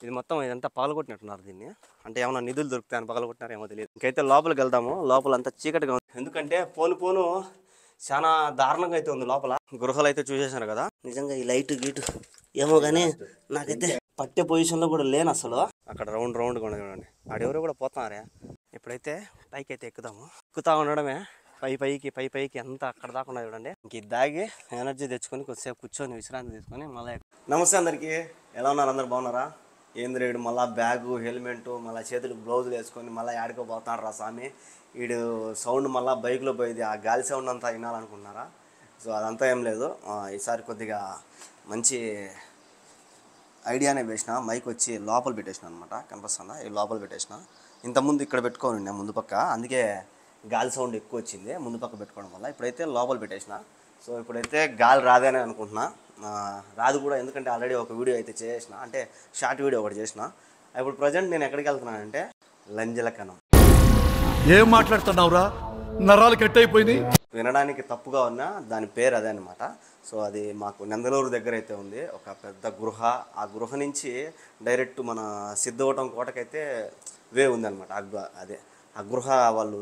ఇది మొత్తం ఇదంతా పగలగొట్టినట్టున్నారు దీన్ని. అంటే ఏమన్నా నిధులు దొరుకుతాయని పగలగొట్టినారు ఏమో తెలియదు. ఇంకైతే లోపలికి వెళ్దాము. లోపల అంతా చీకటిగా ఉంది. ఎందుకంటే పోను చాలా దారుణంగా అయితే ఉంది లోపల. గృహలు అయితే చూసేసాను కదా. నిజంగా ఈ లైట్ గీటు ఏమో కానీ నాకైతే పట్టే పొజిషన్లో కూడా లేను అసలు. అక్కడ రౌండ్గా ఉండదు చూడండి. ఆడెవరో కూడా పోతున్నారే. ఇప్పుడైతే పైకి అయితే ఎక్కుతా ఉండడమే. పైకి ఎంత అక్కడ దాకా ఉన్నది చూడండి. ఇంక ఇది దాగి ఎనర్జీ తెచ్చుకొని కొద్దిసేపు కూర్చొని విశ్రాంతి తీసుకొని మళ్ళీ. నమస్తే అందరికీ, ఎలా ఉన్నారు? అందరు బాగున్నారా? ఏంద్రేడు మళ్ళీ బ్యాగు హెల్మెట్ మళ్ళీ చేతులకు బ్లౌజులు వేసుకొని మళ్ళీ ఆడుకోపోతున్నాడు రా స్వామి. వీడు సౌండ్ మళ్ళీ బైక్లో పోయింది, ఆ గాలి సౌండ్ అంతా వినాలనుకుంటున్నారా? సో అదంతా ఏం లేదు. ఈసారి కొద్దిగా మంచి ఐడియానే వేసిన. మైక్ వచ్చి లోపల పెట్టేసిన అనమాట. కనిపిస్తుందా? ఈ లోపల పెట్టేసిన. ఇంతకుముందు ఇక్కడ పెట్టుకొని ఉండే ముందు పక్క, అందుకే గాలి సౌండ్ ఎక్కువ వచ్చింది ముందు పక్క పెట్టుకోవడం వల్ల. ఇప్పుడైతే లోపల పెట్టేసిన. సో ఇప్పుడైతే గాలి రాదని అనుకుంటున్నా. రాదు కూడా, ఎందుకంటే ఆల్రెడీ ఒక వీడియో అయితే చేసిన, అంటే షార్ట్ వీడియో ఒకటి చేసిన. ఇప్పుడు ప్రజెంట్ నేను ఎక్కడికి వెళ్తున్నానంటే లంజలకనం. ఏం మాట్లాడుతున్నావురా? నరాలు కట్ అయిపోయింది. వినడానికి తప్పుగా ఉన్నా దాని పేరు అదే అనమాట. సో అది మాకు నందలూరు దగ్గర అయితే ఉంది ఒక పెద్ద గృహ. ఆ గృహ నుంచి డైరెక్ట్ మన సిద్ధవటం కోటకైతే వే ఉందన్నమాట. అదే ఆ గృహ వాళ్ళు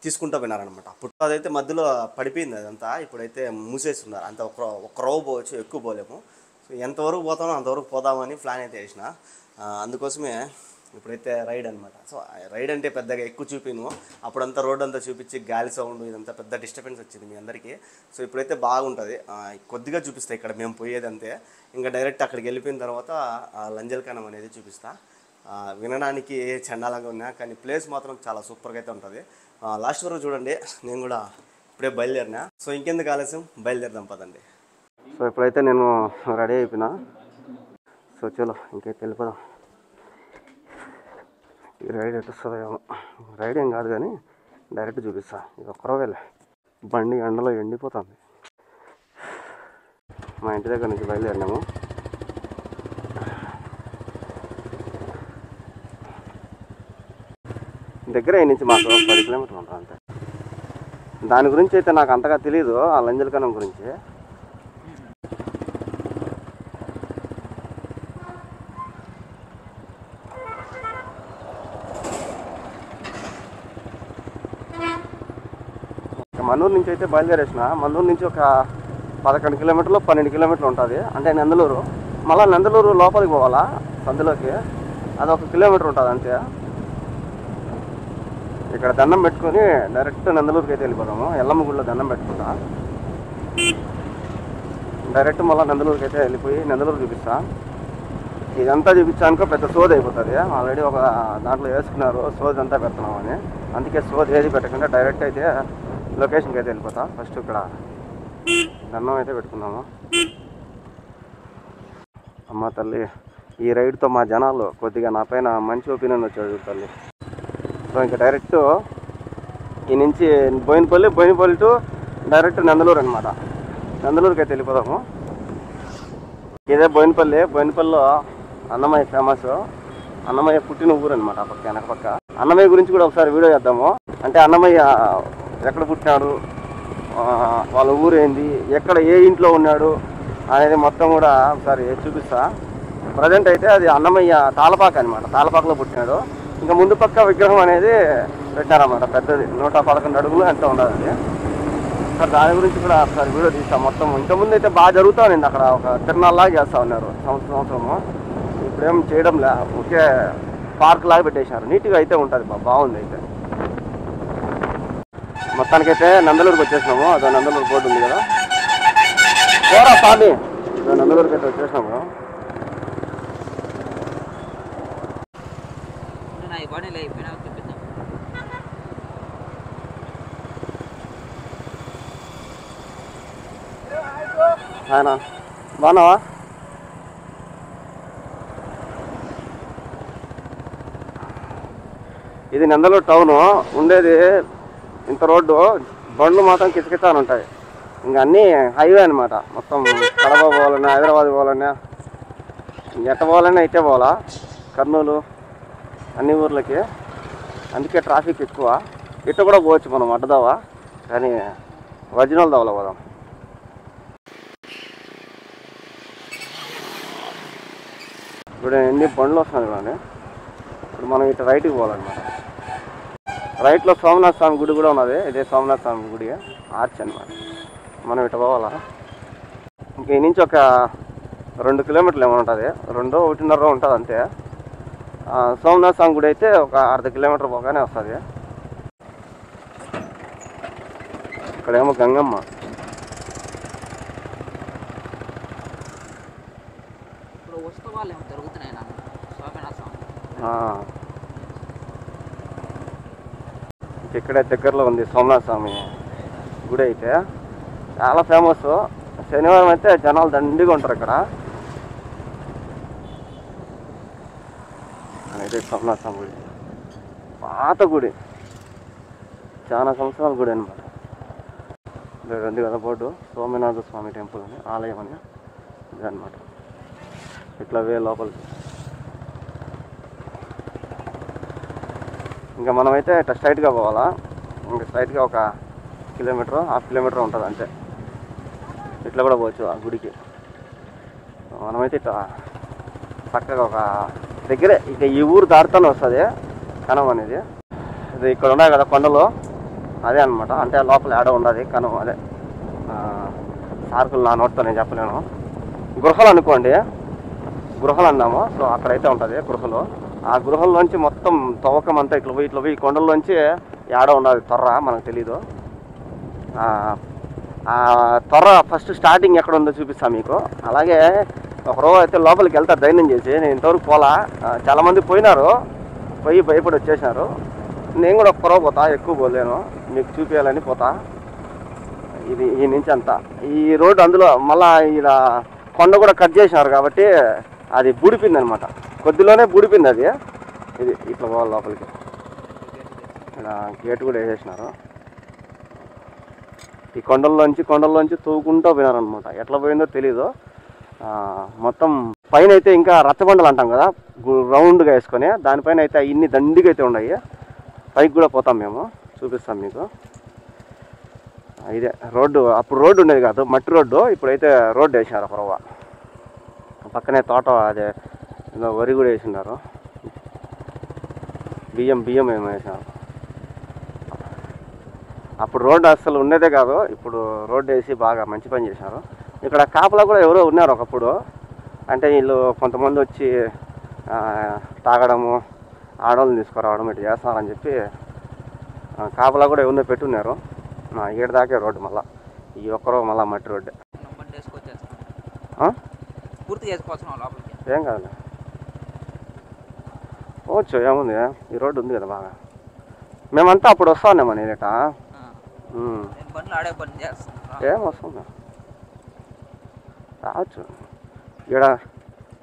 తీసుకుంటూ పోయినారనమాట. అప్పుడు అదైతే మధ్యలో పడిపోయింది అదంతా. ఇప్పుడైతే మూసేస్తున్నారు. అంత ఒక రవ్వు పోవచ్చు, ఎక్కువ పోలేము. సో ఎంతవరకు పోతామో అంతవరకు పోదామని ప్లాన్ అయితే వేసిన. అందుకోసమే ఇప్పుడైతే రైడ్ అనమాట. సో రైడ్ అంటే పెద్దగా ఎక్కువ చూపిను. అప్పుడంతా రోడ్ అంతా చూపించి గాలి సౌండ్ ఇదంతా పెద్ద డిస్టర్బెన్స్ వచ్చింది మీ అందరికీ. సో ఇప్పుడైతే బాగుంటుంది. కొద్దిగా చూపిస్తాయి ఇక్కడ మేము పోయేది అంతే. ఇంకా డైరెక్ట్ అక్కడికి వెళ్ళిపోయిన తర్వాత లంజల్కనం అనేది చూపిస్తా. వినడానికి చండాలంగా ఉన్నా కానీ ప్లేస్ మాత్రం చాలా సూపర్గా అయితే ఉంటుంది. లాస్ట్ వరకు చూడండి. నేను కూడా ఇప్పుడే బయలుదేరినా. సో ఇంకెందుకు ఆలస్యం, బయలుదేరదాం పదండి. సో ఇప్పుడైతే నేను రెడీ అయిపోయినా. సో చలో ఇంకైతే వెళ్ళిపోదాం. ఈ రైడ్ ఎటు వస్తుందో ఏమో. రైడ్ ఏం కాదు కానీ డైరెక్ట్ చూపిస్తా. ఇది ఒక్కరోజులే. బండి ఎండలో ఎండిపోతుంది. మా ఇంటి దగ్గర నుంచి బయలుదేరినాము. దగ్గర నుంచి మాకు 10 కిలోమీటర్లు ఉంటుంది అంతే. దాని గురించి అయితే నాకు అంతగా తెలీదు, ఆ లంజలకనం గురించి. మన్నూరు నుంచి అయితే బయలుదేరేసిన. మన్నూరు నుంచి ఒక 11 కిలోమీటర్లు 12 కిలోమీటర్లు ఉంటుంది. అంటే నందలూరు. మళ్ళీ నందలూరు లోపలికి పోవాలా సందులోకి. అది 1 కిలోమీటర్ ఉంటుంది అంతే. ఇక్కడ దండం పెట్టుకొని డైరెక్ట్ నందలూరుకి అయితే వెళ్ళిపోతాము. ఎల్లమ్మ గుడిలో దండం పెట్టుకుంటా డైరెక్ట్ మళ్ళీ నందలూరుకి అయితే వెళ్ళిపోయి నందలూరు చూపిస్తా. ఇదంతా చూపించానుకో పెద్ద సోది అయిపోతుంది. ఆల్రెడీ ఒక దాంట్లో వేసుకున్నారు సోది అంతా పెడుతున్నామని. అందుకే సోది ఏది పెట్టకుండా డైరెక్ట్ అయితే లొకేషన్కి అయితే వెళ్ళిపోతా. ఫస్ట్ ఇక్కడ దండం అయితే పెట్టుకున్నాము. అమ్మ తల్లి, ఈ రైడ్తో మా జనాలు కొద్దిగా నా పైన మంచి ఒపీనియన్ వచ్చాడు తల్లి. సో ఇంకా డైరెక్ట్ ఈ నుంచి బోయినపల్లి టు డైరెక్ట్ నందలూరు అనమాట. నందలూరుకి అయితే వెళ్ళిపోదాము. ఇదే బోయినపల్లిలో అన్నమయ్య ఫేమస్. అన్నమయ్య పుట్టిన ఊరు అనమాట. ఆ పక్క వెనక పక్క. అన్నమయ్య గురించి కూడా ఒకసారి వీడియో చేద్దాము. అంటే అన్నమయ్య ఎక్కడ పుట్టినాడు, వాళ్ళ ఊరు ఏంది, ఎక్కడ ఏ ఇంట్లో ఉన్నాడు అనేది మొత్తం కూడా ఒకసారి చూపిస్తా. ప్రజెంట్ అయితే అది అన్నమయ్య తాళపాక అనమాట. తాళపాకలో పుట్టినాడు. ఇంకా ముందు పక్క విగ్రహం అనేది పెట్టారన్నమాట. పెద్దది 111 అడుగులు ఎంత ఉండదు. సార్ దాని గురించి కూడా ఒకసారి వీడియో తీస్తాం మొత్తం. ఇంతకుముందు అయితే బాగా జరుగుతూ ఉంది అక్కడ. ఒక తిరునాళ్ళలాగా చేస్తూ ఉన్నారు సంవత్సరము. ఇప్పుడేం చేయడంలే, ఒకే పార్క్ లాగా పెట్టేసినారు. నీట్గా అయితే ఉంటుంది, బాగుంది. అయితే మొత్తానికైతే నందలూరుకి వచ్చేసినాము. అదో నందలూరు బోర్డు ఉంది కదా, పోరా స్వామి. నందలూరుకి అయితే వచ్చేసినాము. ఆయన బాగున్నావా? ఇది నందలూరు టౌను. ఉండేది ఇంత రోడ్డు. బండ్లు మాత్రం కిచకిచాని ఉంటాయి. ఇంకా అన్నీ హైవే అనమాట. మొత్తం కడప పోవాలన్నా, హైదరాబాద్ పోవాలన్నా, ఎట్ట పోవాలన్నా ఇట్టే పోవాలా. కర్నూలు అన్ని ఊర్లకి. అందుకే ట్రాఫిక్ ఎక్కువ. ఇట్ట కూడా పోవచ్చు మనం అడ్డదావా, కానీ ఒరిజినల్ దావలో పోదాం. ఇప్పుడు ఎన్ని బండ్లు వస్తున్నాయి కానీ ఇప్పుడు మనం ఇటు రైట్కి పోవాలన్నమాట. రైట్లో సోమనాథ స్వామి గుడి కూడా ఉన్నది. ఇదే సోమనాథ స్వామి గుడి ఆర్చ్ అనమాట. మనం ఇటు పోవాలా. ఇంక ఈ నుంచి ఒక 2 కిలోమీటర్లు ఏమైనా ఉంటుంది, 2-1.5 ఉంటుంది అంతే. సోమనాథ స్వామి గుడి అయితే ఒక అర్ధ కిలోమీటర్ పోగానే వస్తుంది. ఇక్కడేమో గంగమ్మ. ఇక్కడే దగ్గరలో ఉంది సోమనాథ స్వామి గుడి అయితే చాలా ఫేమస్. శనివారం అయితే జనాలు దండిగా ఉంటారు ఇక్కడ. అయితే సోమనాథ స్వామి గుడి పాత గుడి, చాలా సంవత్సరాల గుడి అనమాట. ఉంది కదా బోర్డు, సోమనాథ స్వామి టెంపుల్ అని, ఆలయం అని ఇదన్నమాట. ఇట్లా లోపలికి ఇంకా మనమైతే ఇట్లా స్ట్రైట్గా పోవాలా. ఇంకా స్ట్రైట్గా ఒక 1 కిలోమీటర్, ½ కిలోమీటర్ ఉంటుంది అంతే. ఇట్లా కూడా పోవచ్చు ఆ గుడికి. మనమైతే ఇట్లా చక్కగా ఒక దగ్గరే, ఇక ఈ ఊరు దాటుతూనే వస్తుంది కనం అనేది. ఇది ఇక్కడ ఉన్నాయి కదా కొండలు, అదే అనమాట. అంటే లోపల ఆడ ఉన్నది కనం, అదే సార్కులు నా నోట్తో నేను చెప్పలేను. గృహలు అనుకోండి, గృహలు అన్నాము. సో అక్కడైతే ఉంటుంది గృహలు. ఆ గృహల్లోంచి మొత్తం తవ్వకం అంతా ఇట్లా పోయి కొండల్లోంచి ఆడ ఉన్నది తొర్ర, మనకు తెలీదు. ఆ తొర్ర ఫస్ట్ స్టార్టింగ్ ఎక్కడ ఉందో చూపిస్తాను మీకు. అలాగే ఒకరోజు అయితే లోపలికి వెళ్తా ధైర్యం చేసి, నేను ఇంతవరకు పోలా. చాలామంది పోయినారు, పోయి భయపడి వచ్చేసినారు. నేను కూడా ఒక్కరోజు పోతా, ఎక్కువ పోలేను, మీకు చూపించాలని పోతా. ఇది ఈ నుంచి అంతా ఈ రోడ్డు, అందులో మళ్ళీ ఇలా కొండ కూడా కట్ చేసినారు కాబట్టి అది బూడిపోయింది అనమాట. కొద్దిలోనే బూడిపోయింది అది. ఇది ఇట్లా పోవాలి లోపలికి. ఇలా గేట్ కూడా వేసేసినారు. ఈ కొండల్లోంచి తవ్వుకుంటూ పోయినారనమాట. ఎట్లా పోయిందో తెలీదు. మొత్తం పైన అయితే ఇంకా రచ్చబండలు అంటాం కదా, రౌండ్గా వేసుకొని, దానిపైన అయితే ఇన్ని దండిగా అయితే ఉన్నాయి. పైకి కూడా పోతాం మేము, చూపిస్తాం మీకు. ఇదే రోడ్డు. అప్పుడు రోడ్డు ఉండేది కాదు, మట్టి రోడ్డు. ఇప్పుడైతే రోడ్డు వేసినారు ఒక రవ్వ. పక్కనే తోట, అదే వరి కూడా వేసినారు. బియ్యం ఏమో వేసినారు. అప్పుడు రోడ్డు అసలు ఉండేదే కాదు, ఇప్పుడు రోడ్డు వేసి బాగా మంచి పని చేసినారు. ఇక్కడ కాపలా కూడా ఎవరో ఉన్నారు ఒకప్పుడు. అంటే వీళ్ళు కొంతమంది వచ్చి తాగడము, ఆడవాళ్ళని తీసుకురావడం ఇట్లా చేస్తారని చెప్పి కాపలా కూడా ఎవరినో పెట్టున్నారు. 7 దాకే రోడ్డు, మళ్ళీ ఈ ఒక్కరో మళ్ళీ మట్టి రోడ్డు. ఏం కాదు, పోవచ్చు, ఏముంది. ఈ రోడ్డు ఉంది కదా బాగా. మేమంతా అప్పుడు వస్తా ఉన్నామని ఇట. ఏం వస్తుంది, రావచ్చు. ఇక్కడ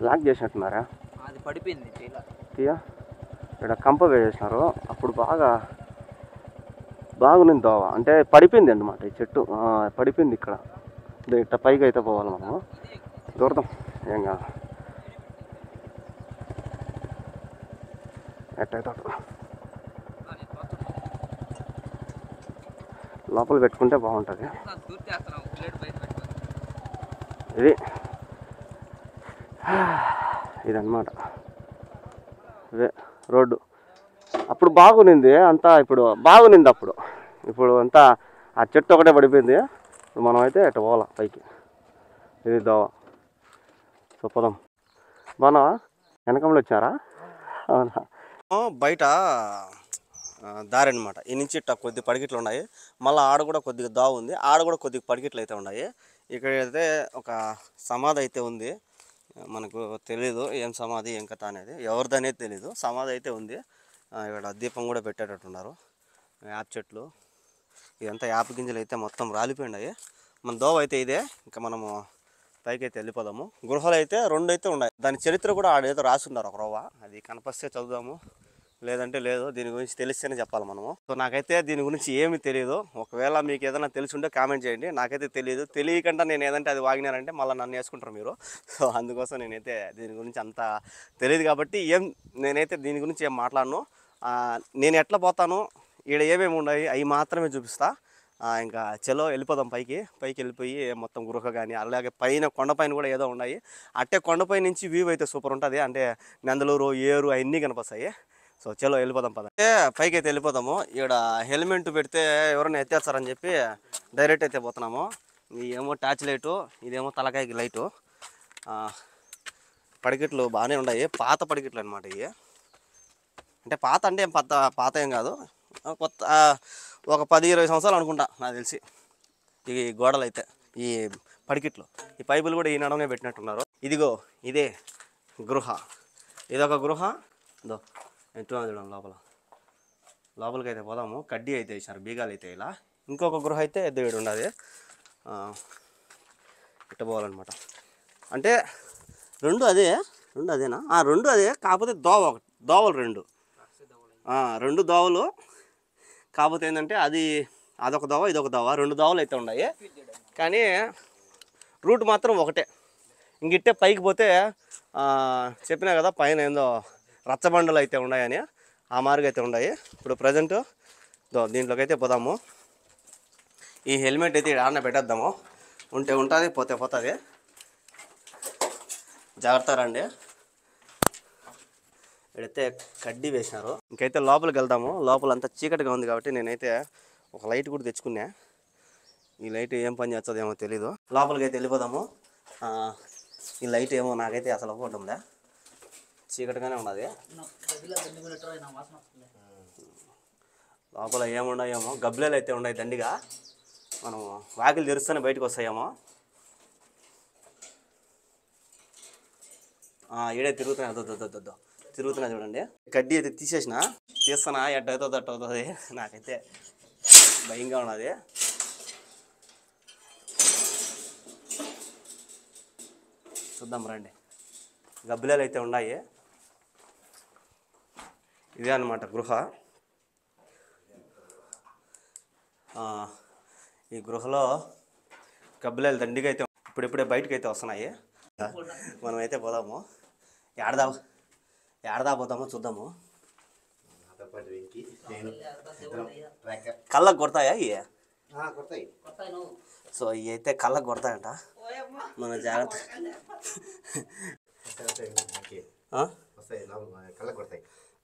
లాక్ చేసినట్టున్నారా, అది పడిపోయింది తీయా. ఇక్కడ కంప వేసేసినారు. అప్పుడు బాగుంది దోవ, అంటే పడిపోయింది అన్నమాట. ఈ చెట్టు పడిపోయింది ఇక్కడ. ఇట్లా పైకి అయితే పోవాలి మనము. దూరదాం, ఏం కాదు. ఎట్టయితే లోపల పెట్టుకుంటే బాగుంటుంది. ఇదన్నమాట, ఇదే రోడ్డు. అప్పుడు బాగునింది అంతా, ఇప్పుడు బాగునింది ఇప్పుడు అంతా ఆ చెట్టు ఒకటే పడిపోయింది. ఇప్పుడు మనం అయితే ఇట్లా పోవాలా పైకి. ఇది దోవ. సో పోదాం. బాగున్నావా? వెనకంలో వచ్చారా? అవునా? బయట దారి అనమాట. ఈ నుంచి ఇట్లా కొద్ది పడికిట్లు ఉన్నాయి. మళ్ళీ ఆడ కూడా కొద్దిగా దావ ఉంది, ఆడ కూడా కొద్దిగా పడికిట్లు అయితే ఉన్నాయి. ఇక్కడ అయితే ఒక సమాధి అయితే ఉంది. మనకు తెలీదు ఏం సమాధి ఏం కథ అనేది, ఎవరిది అనేది తెలీదు. సమాధి అయితే ఉంది. ఇక్కడ దీపం కూడా పెట్టేటట్టున్నారు. యాప్ చెట్లు, ఇదంతా యాప్ గింజలు అయితే మొత్తం రాలిపోయినాయి. మన దోవ అయితే ఇదే. ఇంకా మనము పైకి అయితే వెళ్ళిపోదాము. గృహాలు అయితే 2 అయితే ఉన్నాయి. దాని చరిత్ర కూడా ఆడేదో రాసున్నారు ఒక రవ్వ. అది కనిపిస్తే చదువుదాము, లేదంటే లేదు. దీని గురించి తెలిస్తేనే చెప్పాలి మనము. సో నాకైతే దీని గురించి ఏమీ తెలియదు. ఒకవేళ మీకు ఏదైనా తెలిసి ఉంటే కామెంట్ చేయండి. నాకైతే తెలియదు. తెలియకుండా నేను ఏదంటే అది వాగినానంటే మళ్ళీ నన్ను వేసుకుంటారు మీరు. సో అందుకోసం నేనైతే దీని గురించి అంత తెలియదు కాబట్టి నేనైతే దీని గురించి ఏం మాట్లాడను. నేను ఎట్లా పోతాను, ఈడ ఏమేమి ఉన్నాయి అవి మాత్రమే చూపిస్తా. ఇంకా చలో వెళ్ళిపోదాం పైకి వెళ్ళిపోయి మొత్తం గృహ కానీ అలాగే పైన కొండపైన కూడా ఏదో ఉన్నాయి. అట్టే కొండపై నుంచి వ్యూ అయితే సూపర్ ఉంటుంది. అంటే నందలూరు ఏరు అవన్నీ కనిపిస్తాయి. సో చలో వెళ్ళిపోదాం పద. పైకి అయితే వెళ్ళిపోదాము. ఇక్కడ హెల్మెట్ పెడితే ఎవరైనా ఎత్తేస్తారని చెప్పి డైరెక్ట్ అయితే పోతున్నాము. ఇదేమో టార్చ్ లైటు, ఇదేమో తలకాయకి లైటు. పడికెట్లు బాగానే ఉన్నాయి, పాత పడికెట్లు అనమాట ఇవి. అంటే పాత అంటే ఏం పాత ఏం కాదు, కొత్త ఒక 10-20 సంవత్సరాలు అనుకుంటా నాకు తెలిసి ఈ గోడలు అయితే, ఈ పడికెట్లు. ఈ పైపులు కూడా ఈ నడవనే పెట్టినట్టున్నారు. ఇదిగో ఇదే గృహ, ఇదొక గృహ. ఇదో ఎట్లా చూడండి లోపలికి అయితే పోదాము. కడ్డీ అయితే వేసారు, బీగాలు అయితే ఇలా. ఇంకొక గృహ అయితే ఎద్దు ఉండదు, ఇట్ట పోవాలన్నమాట. అంటే రెండు అదేనా? రెండు అదే, కాకపోతే దోవలు రెండు దోవలు. కాకపోతే ఏంటంటే అదొక దోవ, ఇదొక దోవ, 2 దోవలు అయితే ఉన్నాయి. కానీ రూట్ మాత్రం ఒకటే. ఇంకిట్టే పైకి పోతే చెప్పినా కదా పైన ఏందో రచ్చబండలు అయితే ఉన్నాయని, ఆ మార్గం అయితే ఉన్నాయి. ఇప్పుడు ప్రజెంట్ దీంట్లోకి అయితే పోదాము. ఈ హెల్మెట్ అయితే ఆడనే పెట్టేద్దాము, ఉంటే ఉంటుంది, పోతే పోతుంది. జాగ్రత్త రండి. ఇక్కడైతే కడ్డీ వేసినారు. ఇంకైతే లోపలికి వెళ్దాము. లోపలంతా చీకటిగా ఉంది కాబట్టి నేనైతే ఒక లైట్ కూడా తెచ్చుకున్నా. ఈ లైట్ ఏం పని చేస్తుందో ఏమో తెలీదు. లోపలికి అయితే వెళ్ళిపోదాము. ఈ లైట్ ఏమో నాకైతే అసలు అవ్వకుండా చీకటిగానే ఉన్నది. లోపల ఏమున్నాయేమో, గబ్బిలాలు అయితే ఉన్నాయి దండిగా. మనం వాకిలు తెరుస్తూనే బయటకు వస్తాయేమో. ఈడే తిరుగుతున్నా చూడండి. కడ్డీ అయితే తీస్తానా ఎట్ట అవుతుంది. నాకైతే భయంగా ఉన్నది. చూద్దాం రండి. గబ్బిలాలు అయితే ఉన్నాయి. ఇదే అన్నమాట గృహ. ఈ గృహలో గబ్బిలాలు దండిగా అయితే ఇప్పుడిప్పుడే బయటకు అయితే వస్తున్నాయి. మనమైతే పోదాము. ఏడదా పోతామో చూద్దాము. కళ్ళకు కొడతాయా ఇవి? సో ఇవి అయితే కళ్ళకు కొడతాయంట. మన జాగ్రత్త.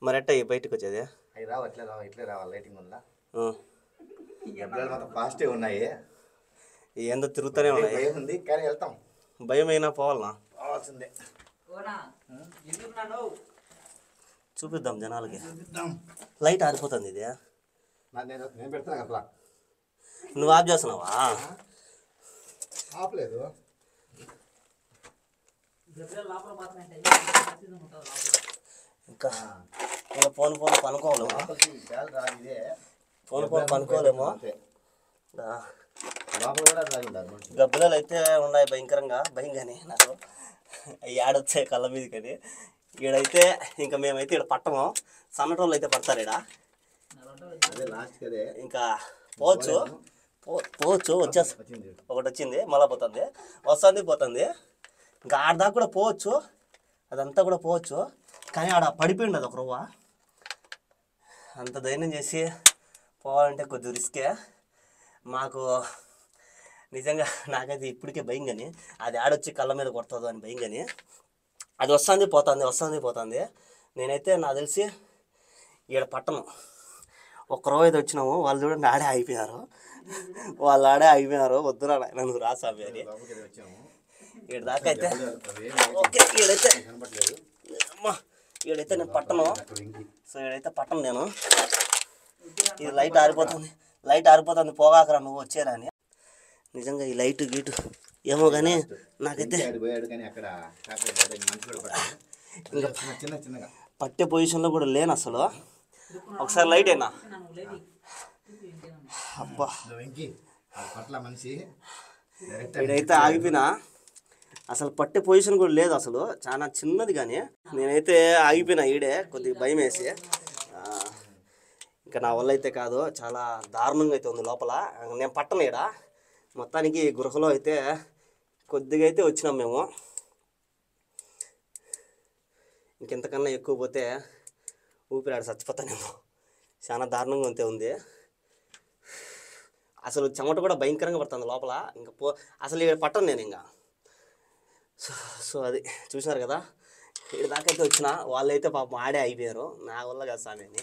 మరి ఎట్ట బయటకు వచ్చేది? ఉన్నాయి, ఏందో తిరుగుతూనే ఉన్నాయి. భయం అయినా పోవాలనా? చూపిద్దాం జనాలకి. లైట్ ఆరిపోతుంది. ఇది నువ్వు ఆఫ్ చేస్తున్నావా? ఆపలేదు. ఇంకా ఫోన్ పనుకోలేము. పనుకోలేము. గబ్బిలాలు అయితే ఉన్నాయి భయంగానే నాకు. ఏడొచ్చాయి కళ్ళ మీద. కానీ ఈడైతే ఇంకా మేమైతే ఇక్కడ పట్టము. సన్నటోళ్ళు అయితే పడతారు ఈడ. ఇంకా పోవచ్చు వచ్చేస్తుంది. ఒకటి వచ్చింది, మళ్ళీ పోతుంది. ఇంకా ఆడదాకా కూడా పోవచ్చు, అదంతా కూడా పోవచ్చు. కానీ ఆడ పడిపోయింది అది ఒక రవ్వ. అంత ధైర్యం చేసి పోవాలంటే కొద్దిగా రిస్కే. మాకు నిజంగా నాకైతే ఇప్పటికే భయం. కానీ అది ఆడొచ్చి కళ్ళ మీద కొడుతుందో అని భయం. కానీ అది వస్తుంది పోతుంది. నేనైతే నాకు తెలిసి ఈడ పట్టను. ఒక్క రోజు అయితే వచ్చినాము, వాళ్ళు చూడండి ఆడే అయిపోయారు. వద్దురా నాయన నువ్వు రాసామి అని. ఈడ దాకా అయితే ఓకే. ఈడైతే నేను పట్టను. సో ఈడైతే పట్టను నేను. ఇది లైట్ ఆరిపోతుంది పోగాకరా నువ్వు వచ్చేరా అని. నిజంగా ఈ లైట్ గీటు ఏమో కానీ నాకైతే పట్టే పొజిషన్లో కూడా లేను అసలు. ఒకసారి లైట్ అయినా అబ్బా ఇదైతే ఆగిపోయినా. అసలు పట్టే పొజిషన్ కూడా లేదు అసలు, చాలా చిన్నది. కానీ నేనైతే ఆగిపోయినా ఈడే కొద్దిగా భయం వేసి. ఇంకా నా వల్ల అయితే కాదు, చాలా దారుణంగా అయితే ఉంది లోపల. నేను పట్టను ఈడ. మొత్తానికి గృహలో అయితే కొద్దిగా అయితే వచ్చినాం మేము. ఇంకెంతకన్నా ఎక్కువ పోతే ఊపిరాడు చచ్చిపోతానేమో. చాలా దారుణంగా అయితే ఉంది. అసలు చెమట కూడా భయంకరంగా పడుతుంది లోపల. ఇంకా అసలు ఇక్కడ పట్టను నేను ఇంకా. సో అది చూసారు కదా, ఇక్కడ దాకైతే వచ్చిన వాళ్ళైతే పాపం ఆడే అయిపోయారు. నా వల్ల కాదు స్వామి అని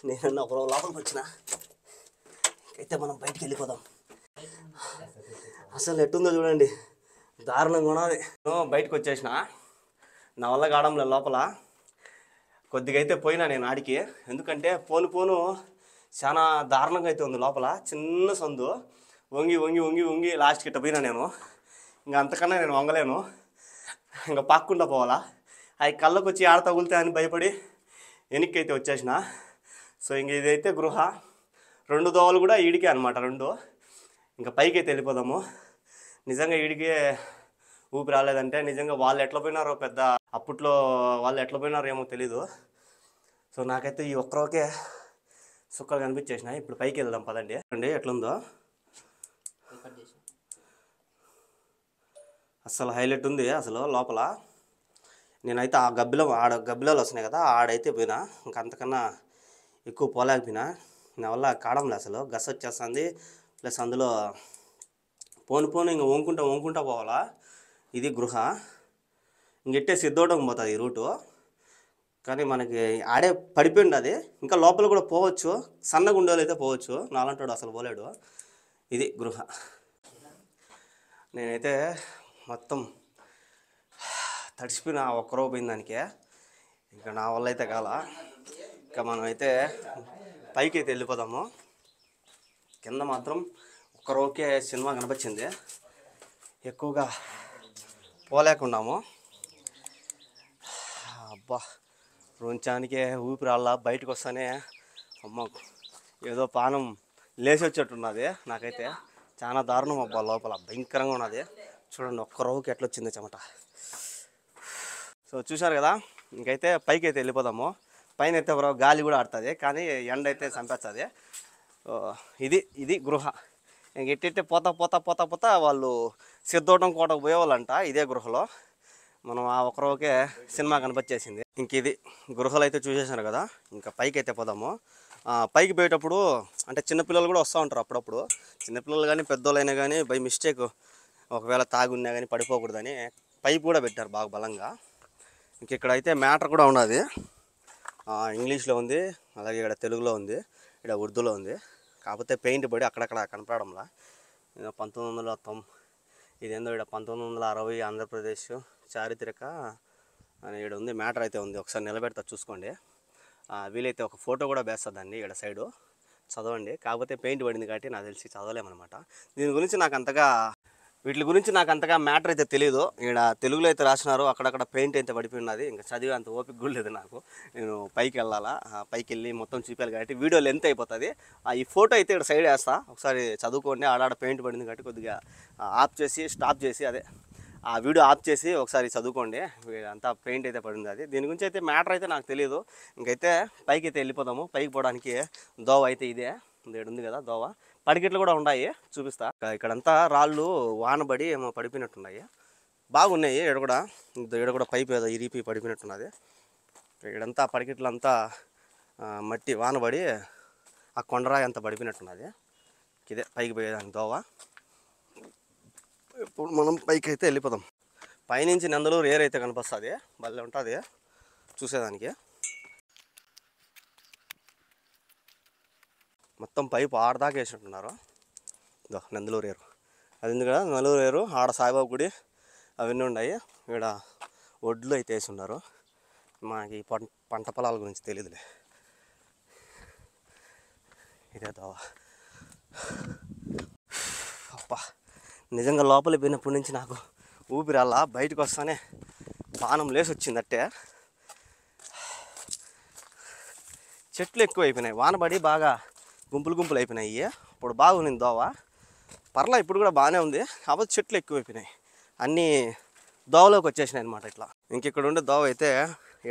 నేను ఒక లోపలికి వచ్చిన. అయితే మనం బయటికి వెళ్ళిపోదాం. అసలు ఎట్టుందో చూడండి, దారుణంగా ఉన్నది. బయటకు వచ్చేసిన, నా వల్ల కావడంలో లోపల కొద్దిగా అయితే పోయినా నేను ఆడికి. ఎందుకంటే పోను చాలా దారుణంగా అయితే ఉంది లోపల. చిన్న సందు, వంగి వంగి వంగి వంగి లాస్ట్కి ఇట్ట పోయినా నేను. ఇంకా అంతకన్నా నేను వంగలేను, ఇంకా పాక్కుండా పోవాలా. అవి కళ్ళకు వచ్చి ఆడ తగులుతాయి అని భయపడి వెనక్కి అయితే వచ్చేసిన. సో ఇంక ఇదైతే గృహ. 2 దోవలు కూడా ఈడికే అనమాట 2. ఇంకా పైకి అయితే వెళ్ళిపోదాము. నిజంగా ఈడికే ఊపి రాలేదంటే నిజంగా వాళ్ళు ఎట్లా పోయినారో, పెద్ద అప్పట్లో వాళ్ళు ఎట్లా పోయినారో ఏమో తెలీదు. సో నాకైతే ఈ ఒక్కరోకే సుక్కలు కనిపించేసినాయి. ఇప్పుడు పైకి వెళ్దాం పదండి. అండి ఎట్లుందో అసలు హైలైట్ ఉంది అసలు లోపల. నేనైతే ఆ గబ్బిలాలు వస్తున్నాయి కదా, ఆడైతే పోయినా. ఇంకా అంతకన్నా ఎక్కువ పోలేకపోయినా. నా వల్ల కాడంలే అసలు, గస వచ్చేస్తుంది. ప్లస్ అందులో పోను ఇంకా వంకుంటా పోవాలా. ఇది గృహ. ఇంకెట్టే సిద్ధోటం పోతుంది ఈ రూటు. కానీ మనకి ఆడే పడిపోయింది అది. ఇంకా లోపల కూడా పోవచ్చు, సన్నగా ఉండేవాళ్ళు అయితే పోవచ్చు, నాలంటాడు అసలు పోలేడు. ఇది గృహ. నేనైతే మొత్తం తడిసిపోయిన ఒక్కరో పోయిన దానికే. ఇంకా నా వల్ల అయితే కాల. ఇంకా మనం అయితే పైకి అయితే వెళ్ళిపోదాము. కింద మాత్రం ఒక్కరోకే సినిమా కనిపించింది, ఎక్కువగా పోలేకున్నాము. అబ్బా రోజానికే ఊపిరాళ్ళ. బయటకు వస్తానే అమ్మ ఏదో పానం లేచి వచ్చేట్టున్నది నాకైతే. చాలా దారుణం అబ్బా, లోపల భయంకరంగా ఉన్నది. చూడండి ఒక్కరోకి ఎట్లా వచ్చింది చెమట. సో చూశారు కదా, ఇంకైతే పైకి అయితే వెళ్ళిపోదాము. పైన అయితే గాలి కూడా ఆడుతుంది, కానీ ఎండ అయితే చంపేస్తుంది. ఇది గృహ. ఇంక ఎట్టెట్టే పోతా వాళ్ళు సిద్ధోటం కోటకు పోయేవాళ్ళంట ఇదే గృహలో. మనం ఆ ఒకరోకే సినిమా కనిపించేసింది. ఇంక ఇది గృహలు అయితే చూసేసాను కదా. ఇంకా పైకి అయితే పోదాము. పైకి పోయేటప్పుడు అంటే చిన్నపిల్లలు కూడా వస్తూ ఉంటారు అప్పుడప్పుడు. చిన్నపిల్లలు కానీ పెద్దోళ్ళైనా కానీ బై మిస్టేక్ ఒకవేళ తాగున్నా కానీ పడిపోకూడదని పైపు కూడా పెట్టారు బాగా బలంగా. ఇంక ఇక్కడ అయితే మ్యాటర్ కూడా ఉన్నది. ఇంగ్లీష్లో ఉంది, అలాగే ఇక్కడ తెలుగులో ఉంది, ఇక్కడ ఉర్దూలో ఉంది. కాకపోతే పెయింట్ పడి అక్కడక్కడ కనపడంలా. 1990 ఇదేందో ఇక్కడ 1960 ఆంధ్రప్రదేశ్ చారిత్రక అని ఇక్కడ ఉంది. మ్యాటర్ అయితే ఉంది, ఒకసారి నిలబెడతా చూసుకోండి. వీలైతే ఒక ఫోటో కూడా వేస్తుందండి ఇక్కడ సైడు, చదవండి. కాకపోతే పెయింట్ పడింది కాబట్టి నాకు తెలిసి చదవలేమన్నమాట. వీటి గురించి నాకు అంతగా మ్యాటర్ అయితే తెలియదు. ఇక్కడ తెలుగులో అయితే రాసినారు, అక్కడక్కడ పెయింట్ అయితే పడిపోయి ఉన్నది. ఇంకా చదివే అంత ఓపిక కూడా లేదు నాకు. నేను పైకి వెళ్ళాలా, పైకి వెళ్ళి మొత్తం చూపించాలి కాబట్టి వీడియో లెంత్ అయిపోతుంది. ఈ ఫోటో అయితే ఇక్కడ సైడ్ వేస్తా, ఒకసారి చదువుకోండి. ఆడాడ పెయింట్ పడింది కాబట్టి కొద్దిగా స్టాప్ చేసి ఆ వీడియో ఆఫ్ చేసి ఒకసారి చదువుకోండి. అంతా పెయింట్ అయితే పడింది అది. దీని గురించి అయితే మ్యాటర్ అయితే నాకు తెలియదు. ఇంకైతే పైకి అయితే వెళ్ళిపోదాము. పైకి పోవడానికి దోవ అయితే ఇదే ఉంది కదా దోవ. పడికెట్లు కూడా ఉన్నాయి, చూపిస్తా. ఇక్కడంతా రాళ్ళు వానబడి ఏమో పడిపోయినట్టున్నాయి, బాగున్నాయి. ఇక్కడ కూడా పైపు ఏదో ఇరిపి పడిపోయినట్టున్నది. ఇక్కడంతా పడికెట్లు అంతా మట్టి వానబడి ఆ కొండరాయి అంతా పడిపోయినట్టున్నది. ఇదే పైకి పోయేదానికి దోవ. ఇప్పుడు మనం పైకి అయితే వెళ్ళిపోదాం. పైనుంచి నందలూరు ఏర్ అయితే కనిపిస్తుంది, భలే ఉంటుంది చూసేదానికి. మొత్తం పైపు ఆడదాకా వేసినట్టున్నారు. నందలూరు ఏరు అది ఉంది కదా, నందలూరు ఏరు. ఆడ సాయిబాబు గుడి అవన్నీ ఉన్నాయి. ఇక్కడ ఒడ్లు అయితే వేసి ఉన్నారు. మాకు ఈ పంట పొలాల గురించి తెలియదులే. ఇదే దోవ. అబ్బా నిజంగా లోపలికి పోయినప్పటి నుంచి నాకు ఊపిరాలా. బయటకు వస్తానే పానం లేసి వచ్చింది అట్టే. చెట్లు ఎక్కువ అయిపోయినాయి, వానబడి బాగా గుంపులు అయిపోయినాయి. ఇప్పుడు బాగుంది దోవ, పర్లా ఇప్పుడు కూడా బాగానే ఉంది. కాకపోతే చెట్లు ఎక్కువ అయిపోయినాయి, అన్నీ దోవలోకి వచ్చేసినాయి అనమాట. ఇట్లా ఇంకెక్కడ ఉండే దోవ అయితే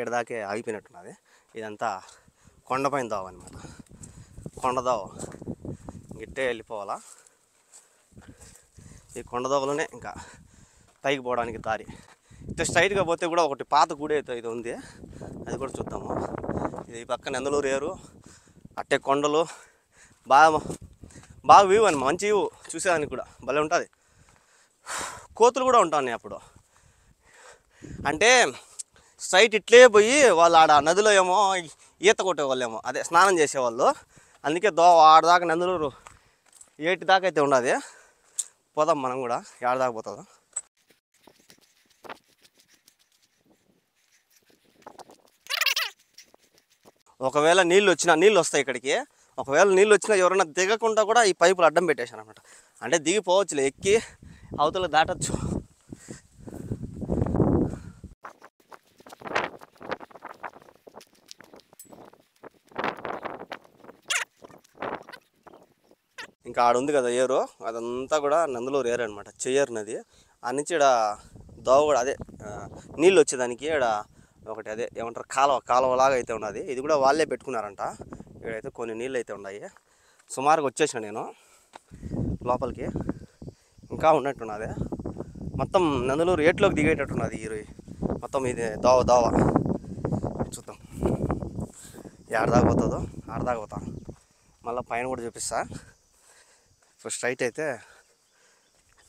ఏడదాకే ఆగిపోయినట్టున్నది. ఇదంతా కొండపైన దోవ అనమాట, కొండ దోవ. గిట్టే వెళ్ళిపోవాలా. ఈ కొండ దోవలోనే ఇంకా పైకి పోవడానికి దారి. ఇట్లా స్ట్రైట్గా పోతే కూడా ఒకటి పాత గుడి అయితే ఇది ఉంది, అది కూడా చూద్దాము. ఇది పక్కన నందలూరు ఏరు, అట్టే కొండలు, బాగా వ్యూ అని మంచి వ్యూ చూసేదానికి కూడా భలే ఉంటుంది. కోతులు కూడా ఉంటాయి అప్పుడు. అంటే స్ట్రైట్ ఇట్లే పోయి వాళ్ళు ఆడ నదిలో ఏమో ఈత కొట్టేవాళ్ళేమో, అదే స్నానం చేసేవాళ్ళు. అందుకే ఆడదాకా నందలూరు ఏటి దాకా అయితే ఉండదు. పోదాం మనం కూడా, ఏడదాకా పోతుందా. ఒకవేళ నీళ్ళు వస్తాయి ఇక్కడికి. ఒకవేళ నీళ్ళు వచ్చినా ఎవరైనా దిగకుండా కూడా ఈ పైపులు అడ్డం పెట్టేశాను అనమాట. అంటే దిగిపోవచ్చులే, ఎక్కి అవతల దాటచ్చు. ఇంకా ఆడ ఉంది కదా ఏరు, అదంతా కూడా నందలూరు ఏరు అనమాట. చెయ్యరు నది. ఆ నుంచి ఇక్కడ దోవ కూడా అదే నీళ్ళు వచ్చేదానికి ఇక్కడ ఒకటి అదే ఏమంటారు కాలువలాగా అయితే ఉన్నది. ఇది కూడా వాళ్ళే పెట్టుకున్నారంట. ఇక్కడైతే కొన్ని నీళ్ళు అయితే ఉన్నాయి. సుమారుగా వచ్చేసిన నేను లోపలికి, ఇంకా ఉన్నట్టున్నది. మొత్తం నందలూరు ఏట్లోకి దిగేటట్టున్నది ఈ మొత్తం. ఇది దోవ చూద్దాం ఏడదాకా పోతుందో. ఆడదాకా పోతాం. మళ్ళీ పైన కూడా చూపిస్తా. స్ట్రైట్ అయితే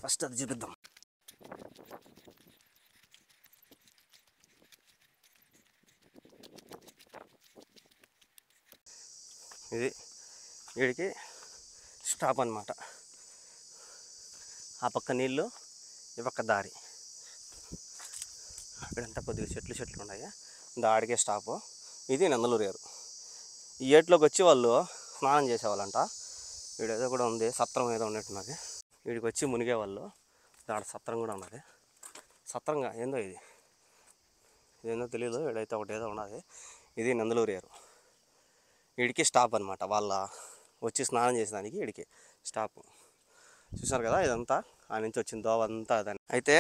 ఫస్ట్ అది చూపిద్దాం. ఇది వీడికి స్టాప్ అన్నమాట. ఆ పక్క నీళ్ళు, ఈ పక్క దారి. ఇక్కడంతా కొద్దిగా చెట్లు ఉన్నాయి. దాడికే స్టాపు. ఇది నందలూరు ఏరు. ఈ ఏట్లోకి వచ్చి వాళ్ళు స్నానం చేసేవాళ్ళంట. వీడేదో కూడా ఉంది, సత్రం ఏదో ఉన్నట్టున్నది. వీడికి వచ్చి మునిగేవాళ్ళు. ఆడ సత్రం కూడా ఉన్నది. సత్రంగా ఏందో ఇది, ఇదేందో తెలియదు. వీడైతే ఒకటి ఏదో ఉన్నది. ఇది నందలూరు ఏరు. వీడికి స్టాప్ అనమాట. వాళ్ళ వచ్చి స్నానం చేసేదానికి వీడికి స్టాప్. చూసారు కదా, ఇదంతా ఆ నుంచి వచ్చిన దోవ అంతా దాన్ని. అయితే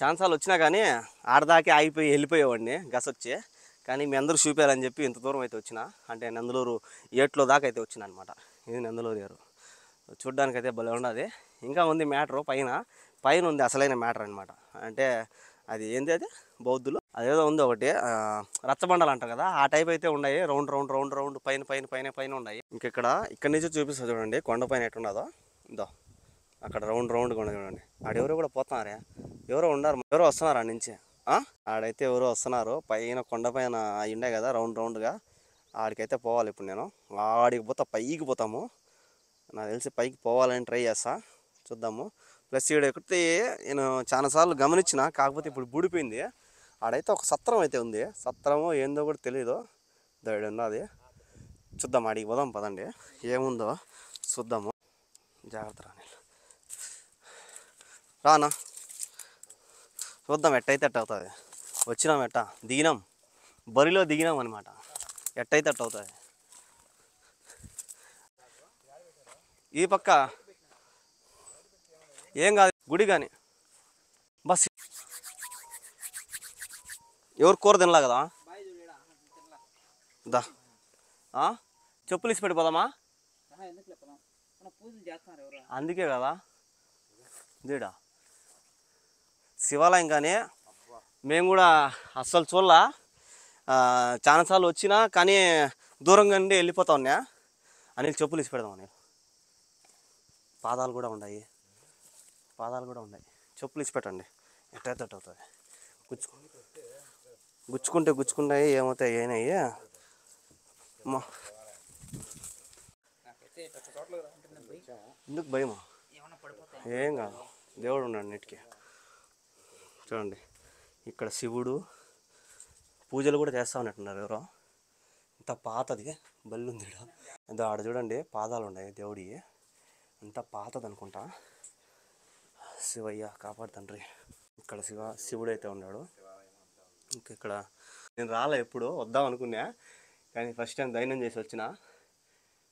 ఛాన్సాలు వచ్చినా కానీ ఆడదాకే ఆగిపోయి వెళ్ళిపోయేవాడిని గసొచ్చి. కానీ మీ అందరూ చూపారని చెప్పి ఇంత దూరం అయితే వచ్చిన. అంటే నందలూరు ఏట్లో దాకా అయితే వచ్చిన అనమాట. ఇది నందలూరు ఏరు. చూడ్డానికి అయితే భలే ఉన్నది. ఇంకా ఉంది మ్యాటరు పైన ఉంది అసలైన మ్యాటర్ అనమాట. అంటే అది ఏంది, అది బౌద్ధులు అదేదో ఉంది ఒకటి రచ్చబండలు అంటారు కదా, ఆ టైప్ అయితే ఉన్నాయి. రౌండ్ పైన ఉన్నాయి. ఇక్కడ నుంచి చూపిస్తుంది చూడండి కొండపైన ఎట్టున్నదో. ఇందో అక్కడ రౌండ్గా ఉండదు చూడండి. ఆడెవరో కూడా పోతున్నారే, ఎవరో వస్తున్నారు ఆడ నుంచి. ఆడైతే ఎవరో వస్తున్నారు. పైన కొండపైన అవి ఉన్నాయి కదా రౌండ్గా, ఆడికైతే పోవాలి ఇప్పుడు నేను. ఆడికి పైకి పోతాము. నాకు తెలిసి పైకి పోవాలని ట్రై చేస్తా, చూద్దాము. ప్లస్ ఈడ ఎక్కితే నేను చాలాసార్లు గమనించిన, కాకపోతే ఇప్పుడు బూడిపోయింది. ఆడైతే ఒక సత్రం అయితే ఉంది. సత్రమో ఏందో కూడా తెలీదు. దాడి ఉన్నది. చూద్దాం, ఆడికి పోదాం పదండి. ఏముందో చూద్దాము. జాగ్రత్త రానా, చూద్దాం ఎట్టయితే ఎట్ట అవుతుంది. వచ్చినాం దిగినాం, బరిలో దిగినాం అనమాట. ఎట్టయితే అట్ట అవుతుంది. ఈ పక్క ఏం కాదు, గుడి కానీ బస్. ఎవరు కూర తినలా కదా, దా చెప్పులు ఇసి పెట్టిపోదామా. అందుకే కదా దీడా శివాలయం. కానీ మేము కూడా అస్సలు చూడలా. చాలాసార్లు వచ్చినా కానీ దూరంగా నుండి వెళ్ళిపోతా ఉన్నా. అనిల్ చెప్పులు ఇసి పెడదాం. అనిల్ పాదాలు కూడా ఉన్నాయి. చెప్పులు ఇసి పెట్టండి. ఎట్టయితే అవుతుంది. గుచ్చుకుంటాయి. ఏమవుతాయి అయినాయి. ఎందుకు భయమా? ఏం కాదు, దేవుడు ఉన్నాడు నీటికి. చూడండి ఇక్కడ శివుడు పూజలు కూడా చేస్తూ ఉన్నట్టున్నారు ఎవరో. ఇంత పాతది బల్లి ఉంది ఇక్కడ. ఆడ చూడండి పాదాలు ఉన్నాయి దేవుడి. ఇంత పాతది అనుకుంటా. శివయ్య కాపాడు తండ్రి. ఇక్కడ శివుడు అయితే ఉన్నాడు. ఇక్కడ నేను రాలే, ఎప్పుడు వద్దాం అనుకున్నా కానీ ఫస్ట్ టైం దైనం చేసి వచ్చిన.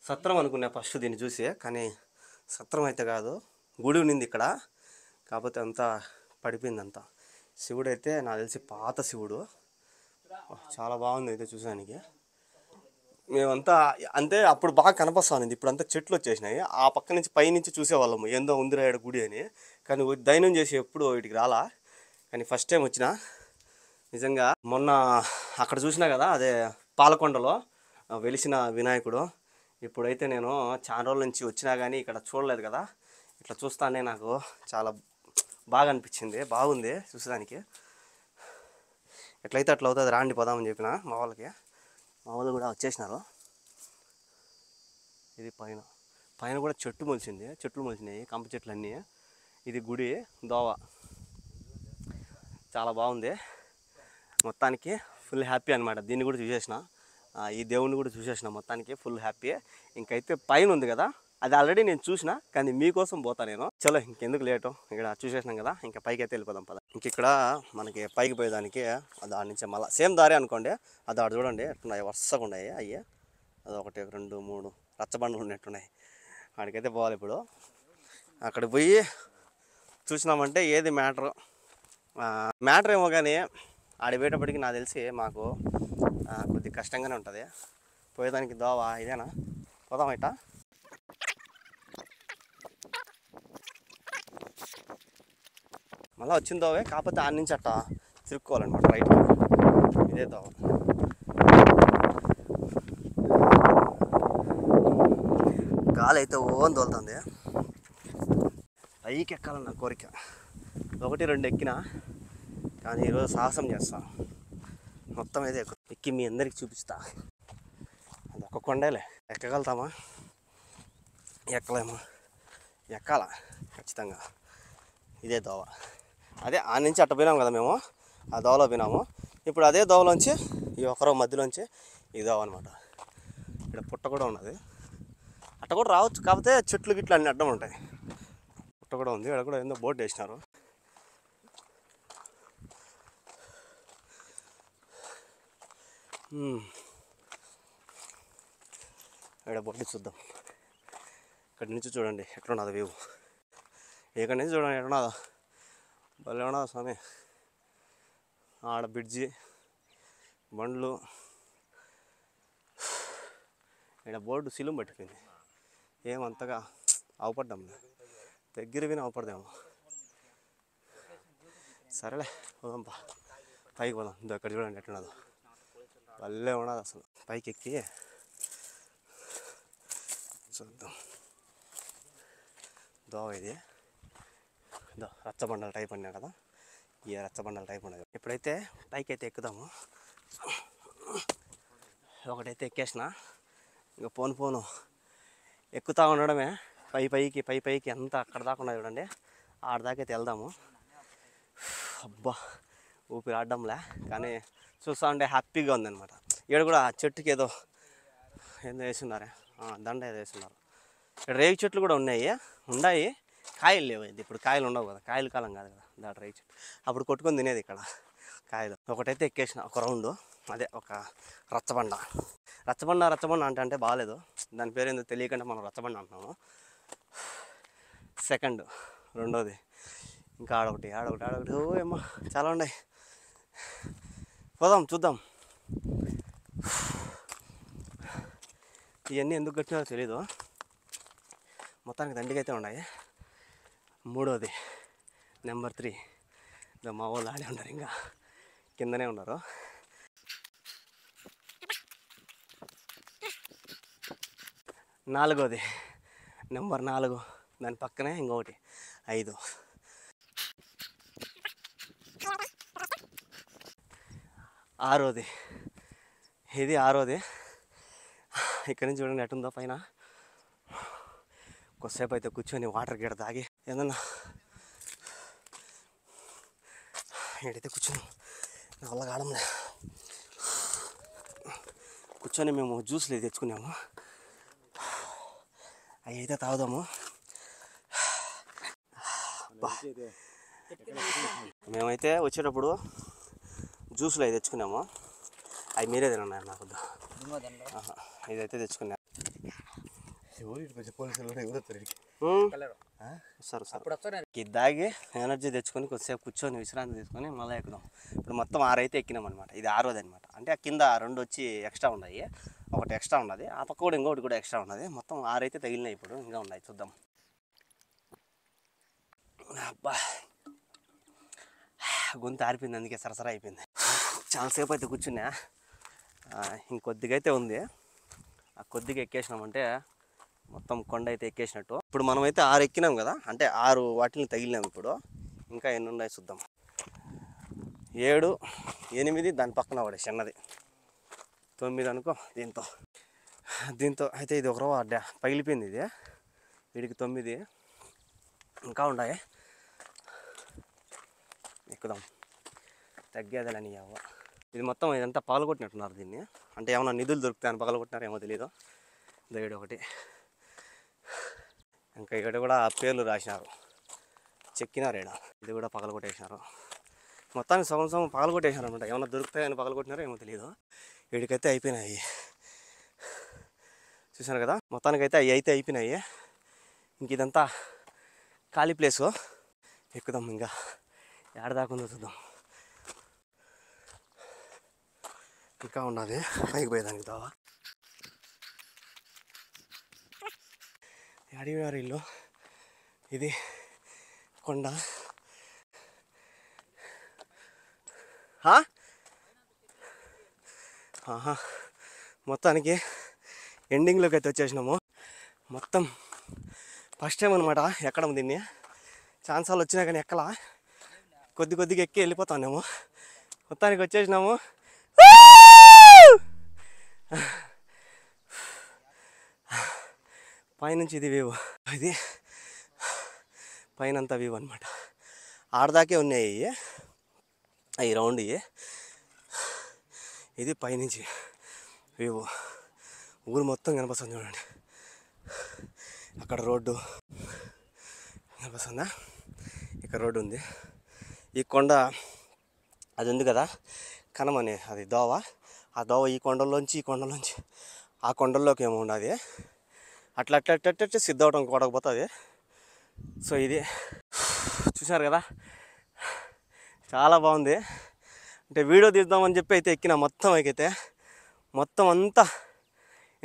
సత్రం అనుకున్నా ఫస్ట్ దీన్ని చూసి, కానీ సత్రం అయితే కాదు, గుడి ఉన్నింది ఇక్కడ. కాకపోతే అంతా పడిపోయింది అంతా. శివుడు అయితే నాకు తెలిసి పాత శివుడు, చాలా బాగుంది అయితే చూసానికి. మేమంతా అంటే అప్పుడు బాగా కనిపిస్తుంది. ఇప్పుడు అంతా చెట్లు వచ్చేసినాయి. ఆ పక్క నుంచి పైనుంచి చూసేవాళ్ళము ఏందో ఉందిరాడు గుడి అని. కానీ దైనం చేసి ఎప్పుడు వీటికి రాలా. కానీ ఫస్ట్ టైం వచ్చిన. నిజంగా మొన్న అక్కడ చూసినా కదా, అదే పాలకొండలో వెలిసిన వినాయకుడు. ఇప్పుడైతే నేను చాలా రోజుల నుంచి వచ్చినా కానీ ఇక్కడ చూడలేదు కదా, ఇట్లా చూస్తానే నాకు చాలా బాగా అనిపించింది, బాగుంది చూసేదానికి. ఎట్లయితే అట్లా అవుతుంది, రాండి పోదామని చెప్పిన మా వాళ్ళకి. మా వాళ్ళు కూడా వచ్చేసినారు. ఇది పైన పైన కూడా చెట్లు మొలిచినాయి, కంప చెట్లు అన్నీ. ఇది గుడి దోవ, చాలా బాగుంది. మొత్తానికి ఫుల్ హ్యాపీ అనమాట. దీన్ని కూడా చూసేసిన, ఈ దేవుణ్ణి కూడా చూసేసిన, మొత్తానికి ఫుల్ హ్యాపీ. ఇంకైతే పైన ఉంది కదా, అది ఆల్రెడీ నేను చూసిన, కానీ మీకోసం పోతా నేను. చలో ఇంకెందుకు లేటు, ఇక్కడ చూసేసినాం కదా, ఇంకా పైకి అయితే వెళ్ళిపోదాం పద. ఇంక ఇక్కడ మనకి పైకి పోయేదానికి దాని నుంచి మళ్ళీ సేమ్ దారి అనుకోండి. అది ఆడ చూడండి ఎట్టున్నాయి, వరుసగా ఉన్నాయి అయ్యే. అది 1 2 3 రచ్చబండలు ఉన్నట్టున్నాయి. ఆడికైతే పోవాలి ఇప్పుడు. అక్కడికి పోయి చూసినామంటే ఏది మ్యాటర్ ఏమో, కానీ ఆడి పోయేటప్పటికి నాకు తెలిసి మాకు కొద్దిగా కష్టంగానే ఉంటుంది. పోయేదానికి దోవా ఇదేనా, పోదాం ఇట. మళ్ళీ వచ్చిన దోవే, కాకపోతే ఆడి నుంచి అట్ట తిరుక్కోవాలన్నమాట రైట్. ఇదే దోవ. గాలి అయితే ఓన్ తోలుతుంది. పైకి ఎక్కాలన్న కోరిక. 1 2 ఎక్కినా, కానీ ఈరోజు సాహసం చేస్తా, మొత్తం అయితే ఎక్కి మీ అందరికి చూపిస్తా. అది ఒక్క కొండలే, ఎక్కగలుగుతామా, ఎక్కలేమా, ఎక్కాలా ఖచ్చితంగా. ఇదే దోవ. అదే ఆ నుంచి అట్ట పోయినాము కదా మేము, ఆ దోవలో పోయినాము. ఇప్పుడు అదే దోవలోంచి ఈ ఒకరో మధ్యలోంచి ఈ దోవ అనమాట. ఇక్కడ పుట్ట కూడా ఉన్నది, అట్ట కూడా రావచ్చు, కాకపోతే చెట్లు గిట్లు అన్ని అడ్డం ఉంటాయి. పుట్ట కూడా ఉంది, ఇక్కడ కూడా ఏందో బోర్డు వేసినారు. ఇక్కడ బోర్డు చూద్దాం. ఇక్కడి నుంచి చూడండి ఎట్లున్నది వ్యూ. ఇక్కడి నుంచి చూడండి ఎట్లున్నదో, భలే ఉన్నదా స్వామి. ఆడ బ్రిడ్జి, బండ్లు, ఇక్కడ బోర్డు సిలుం పట్టిపోయింది. ఏమంతగా అవపడ్డాం, దగ్గర విని అవపడదాము. సరేలే పోదాంపా, పైకి పోదాం. ఇక్కడ చూడండి ఎట్లున్నదో, భలే ఉన్నది అసలు. పైకి ఎక్కి చూద్దాం. దోవ ఇది, రచ్చబండల టైప్ అన్నా కదా, ఈ రచ్చబండల టైప్ ఉన్నది. ఇప్పుడైతే పైకి అయితే ఎక్కుదాము. ఒకటైతే ఎక్కేసిన, ఇంకా పోను ఎక్కుతూ ఉండడమే. పైకి అంతా అక్కడ దాకా ఉన్నది చూడండి, ఆడదాకైతే వెళ్దాము. అబ్బా ఊపిరి ఆడడంలే, కానీ చూస్తూ ఉంటే హ్యాపీగా ఉందన్నమాట. ఇక్కడ కూడా చెట్టుకి ఏదో వేస్తున్నారు, దండ ఏదో వేస్తున్నారు. ఇక్కడ రేగి చెట్లు కూడా ఉన్నాయి, కాయలు లేవు. ఇది ఇప్పుడు కాయలు ఉండవు కదా, కాయల కాలం కాదు కదా దాటి రేగి చెట్టు. అప్పుడు కొట్టుకొని తినేది ఇక్కడ కాయలు. ఒకటైతే ఎక్కేసిన ఒక రౌండ్, అదే ఒక రచ్చబండ అంటే బాగాలేదు, దాని పేరు ఏందో తెలియకుండా మనం రచ్చబండ అంటున్నాము. సెకండ్, రెండోది, ఇంకా ఆడొకటి. ఓ ఏమ్మా చాలా ఉన్నాయి. పోదాం చూద్దాం. ఇవన్నీ ఎందుకు కట్టినారో తెలీదు, మొత్తానికి దండిగా అయితే ఉన్నాయి. మూడోది నెంబర్ 3, మా వాళ్ళు ఆడే ఉన్నారు, ఇంకా కిందనే ఉన్నారు. నాలుగోది నెంబర్ 4, దాని పక్కనే ఇంకొకటి 5. ఆరోది, ఇది 6ఓది. ఇక్కడి నుంచి చూడండి ఎట్టుందో పైన. కొద్దిసేపు అయితే కూర్చొని వాటర్ గీడ తాగి ఏదన్నా ఏడైతే కూర్చొని నా వల్ల కావడంలే. కూర్చొని మేము జ్యూస్లు తెచ్చుకున్నాము, అవి అయితే తాగుదాము. మేమైతే వచ్చేటప్పుడు జ్యూస్లు అవి తెచ్చుకున్నాము, అవి మీరే తినండి నాకు. ఇదైతే తెచ్చుకున్నాను. ఇది దాగి ఎనర్జీ తెచ్చుకొని కొద్దిసేపు కూర్చొని విశ్రాంతి తీసుకొని మళ్ళీ ఎక్కుదాం. ఇప్పుడు మొత్తం 6 అయితే ఎక్కినాం అనమాట. ఇది 6ఓది అనమాట. అంటే ఆ కింద 2 వచ్చి ఎక్స్ట్రా ఉన్నాయి, ఒకటి ఎక్స్ట్రా ఉన్నది, ఆ పక్క కూడా ఇంకొకటి కూడా ఎక్స్ట్రా ఉన్నది. మొత్తం 6 అయితే తగిలినాయి. ఇప్పుడు ఇంకా ఉన్నాయి, చూద్దాం. అబ్బా గొంతు ఆరిపోయింది, అందుకే సరసరా అయిపోయింది. చాలాసేపు అయితే కూర్చున్నా, ఇంకొద్దిగా అయితే ఉంది. ఆ కొద్దిగా ఎక్కేసినామంటే మొత్తం కొండ అయితే ఎక్కేసినట్టు. ఇప్పుడు మనమైతే 6 ఎక్కినాం కదా, అంటే 6 వాటిని తగిలినాం. ఇప్పుడు ఇంకా ఎన్ని ఉన్నాయి చూద్దాం. 7, 8 దాని పక్కన పడే చిన్నది 9 అనుకో. దీంతో అయితే ఇది ఒక రవ్వ పగిలిపోయింది. ఇది వీడికి 9 ఇంకా ఉన్నాయి. ఎక్కుదాం, తగ్గేదలని అవ్వ. ఇది మొత్తం ఇదంతా పగలగొట్టినట్టున్నారు దీన్ని. అంటే ఏమన్నా నిధులు దొరుకుతాయని పగలగొట్టినారు ఏమో తెలీదు. దైడు ఒకటి, ఇంకా ఇక్కడ కూడా పేర్లు రాసినారు, చెక్కినారు. ఇది కూడా పగలగొట్టేసినారు. మొత్తానికి సగం సగం పగలగొట్టేసినారు అనమాట. ఏమన్నా దొరుకుతాయని పగలగొట్టినారో ఏమో తెలియదు. వీడికైతే అయిపోయినాయి. చూసాను కదా, మొత్తానికైతే అవి అయితే అయిపోయినాయి. ఇంక ఇదంతా ఖాళీ ప్లేసు. ఎక్కుదాం, ఇంకా ఏడదాకుందో చూద్దాం. ఇంకా ఉన్నది పైకి పోయేదానికి దావా. అడిగినారు ఇల్లు. ఇది కొండ. మొత్తానికి ఎండింగ్లోకి అయితే వచ్చేసినాము. మొత్తం ఫస్ట్ టైం అనమాట ఎక్కడం దీన్ని. ఛాన్సాలు వచ్చినా కానీ ఎక్కలా, కొద్దిగా ఎక్కి వెళ్ళిపోతానేమో. మొత్తానికి వచ్చేసినాము. పైనుంచి ఇది వ్యూ. ఇది పైన అంతా వ్యూ అనమాట. ఆడదాకే ఉన్నాయి అవి రౌండ్. ఇది పైనుంచి వ్యూ. ఊరు మొత్తం కనిపిస్తుంది చూడండి. అక్కడ రోడ్డు కనిపిస్తుందా? ఇక్కడ రోడ్డు ఉంది. ఈ కొండ అది ఉంది కదా, కనమనే అది దోవ. ఆ దోవ ఈ కొండల్లోంచి ఆ కొండల్లోకి ఏమో ఉండదు. అట్లా సిద్ధవటం కొడకపోతుంది. సో ఇది చూసారు కదా, చాలా బాగుంది. అంటే వీడియో తీద్దామని చెప్పి అయితే ఎక్కిన మొత్తం అంతా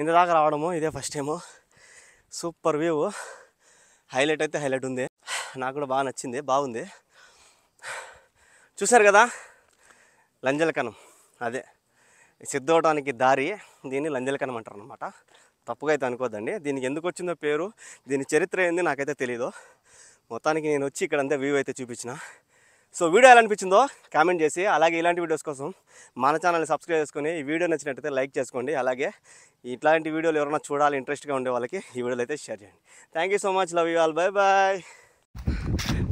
ఇంత దాకా రావడము ఇదే first time. Super view. Highlight అయితే హైలైట్ ఉంది. నాకు కూడా బాగా నచ్చింది, బాగుంది. చూసారు కదా, లంజలకనం అదే సిద్ధవటానికి దారి. దీన్ని లంజలకనం అంటారు అనమాట. తప్పుగా అయితే అనుకోద్దండి. దీనికి ఎందుకు వచ్చిందో పేరు, దీని చరిత్ర ఏంది నాకైతే తెలీదు. మొత్తానికి నేను వచ్చి ఇక్కడ అంతా వ్యూ అయితే చూపించిన. సో వీడియో ఎలా అనిపించిందో కామెంట్ చేసి, అలాగే ఇలాంటి వీడియోస్ కోసం మన ఛానల్ని సబ్స్క్రైబ్ చేసుకొని, ఈ వీడియో నచ్చినట్టయితే లైక్ చేసుకోండి. అలాగే ఇట్లాంటి వీడియోలు ఎవరైనా చూడాలి ఇంట్రెస్ట్గా ఉండే వాళ్ళకి ఈ వీడియోలు అయితే షేర్ చేయండి. Thank you so much. Love you all. Bye bye.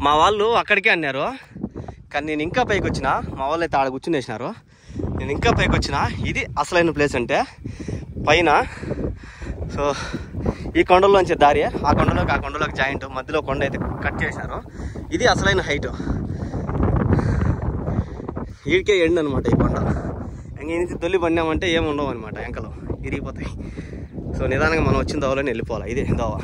మా వాళ్ళు అక్కడికే అన్నారు, కానీ నేను ఇంకా పైకి వచ్చిన. మా వాళ్ళు అయితే ఆడ కూర్చునేసినారు, నేను ఇంకా పైకి వచ్చిన. ఇది అసలైన ప్లేస్ అంటే పైన. సో ఈ కొండల్లోంచి దారి ఆ కొండలోకి జాయింట్ మధ్యలో కొండ అయితే కట్ చేశారు. ఇది అసలైన హైట్. వీడికే ఎండ్ అనమాట ఈ కొండ. ఇంక నుంచి తొలి పడినామంటే ఏమి ఉండవు అనమాట, ఎంకలు ఇరిగిపోతాయి. సో నిదానంగా మనం వచ్చిన దోవలోనే వెళ్ళిపోవాలి. ఇదే దోవ.